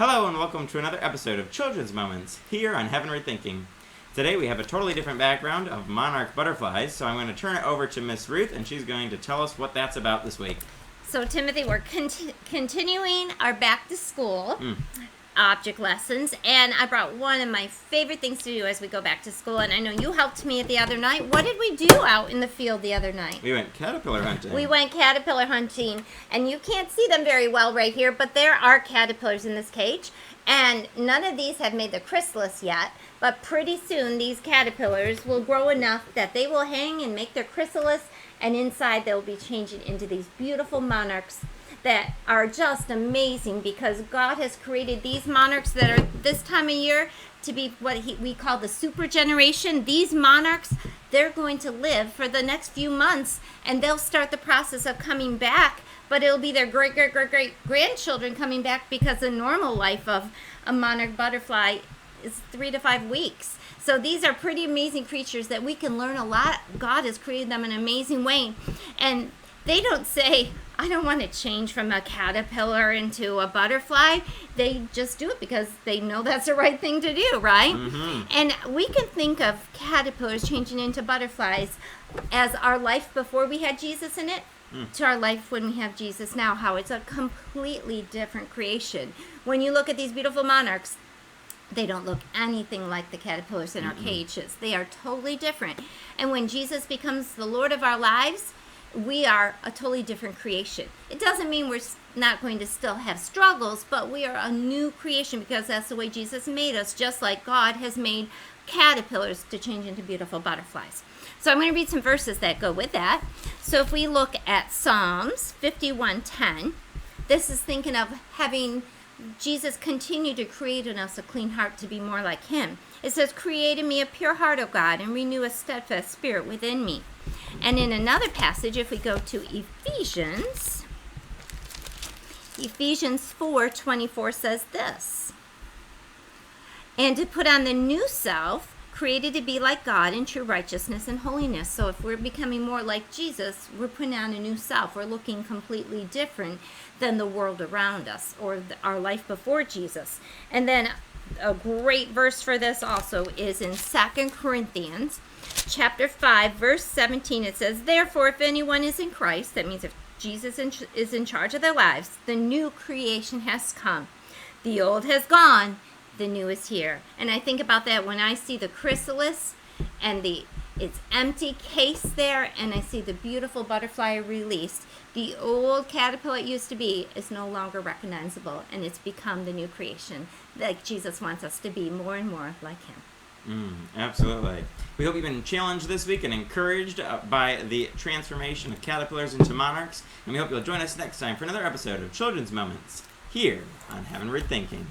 Hello and welcome to another episode of Children's Moments here on Heavenward Thinking. Today we have a totally different background of monarch butterflies, so I'm going to turn it over to Miss Ruth and she's going to tell us what that's about this week. So Timothy, we're continuing our back to school object lessons, and I brought one of my favorite things to do as we go back to school, and I know you helped me the other night. What did we do out in the field the other night? We went caterpillar hunting. We went caterpillar hunting, and you can't see them very well right here, but there are caterpillars in this cage, and none of these have made the chrysalis yet, but pretty soon these caterpillars will grow enough that they will hang and make their chrysalis, and inside they'll be changing into these beautiful monarchs that are just amazing, because God has created these monarchs that are this time of year to be what we call the super generation. These monarchs, they're going to live for the next few months, and they'll start the process of coming back, but it'll be their great grandchildren coming back, because the normal life of a monarch butterfly is 3 to 5 weeks. So these are pretty amazing creatures that we can learn a lot. God has created them in an amazing way, and they don't say, I don't want to change from a caterpillar into a butterfly. They just do it because they know that's the right thing to do, right? Mm-hmm. And we can think of caterpillars changing into butterflies as our life before we had Jesus in it to our life when we have Jesus now, how it's a completely different creation. When you look at these beautiful monarchs, they don't look anything like the caterpillars in our cages. They are totally different. And when Jesus becomes the Lord of our lives, we are a totally different creation. It doesn't mean we're not going to still have struggles, but we are a new creation, because that's the way Jesus made us, just like God has made caterpillars to change into beautiful butterflies. So I'm going to read some verses that go with that. So if we look at Psalms 51:10, this is thinking of having Jesus continue to create in us a clean heart to be more like him. It says, create in me a pure heart, O God, and renew a steadfast spirit within me. And in another passage, if we go to Ephesians 4:24 says this, and to put on the new self, created to be like God in true righteousness and holiness. So if we're becoming more like Jesus, we're putting on a new self. We're looking completely different than the world around us or our life before Jesus. And then a great verse for this also is in 2 Corinthians chapter 5, verse 17. It says, therefore, if anyone is in Christ, that means if Jesus is in charge of their lives, the new creation has come. The old has gone, the new is here. And I think about that when I see the chrysalis and its empty case there, and I see the beautiful butterfly released. The old caterpillar it used to be is no longer recognizable, and it's become the new creation that Jesus wants us to be more and more like him. Absolutely. We hope you've been challenged this week and encouraged by the transformation of caterpillars into monarchs, and we hope you'll join us next time for another episode of Children's Moments here on Heavenward Thinking.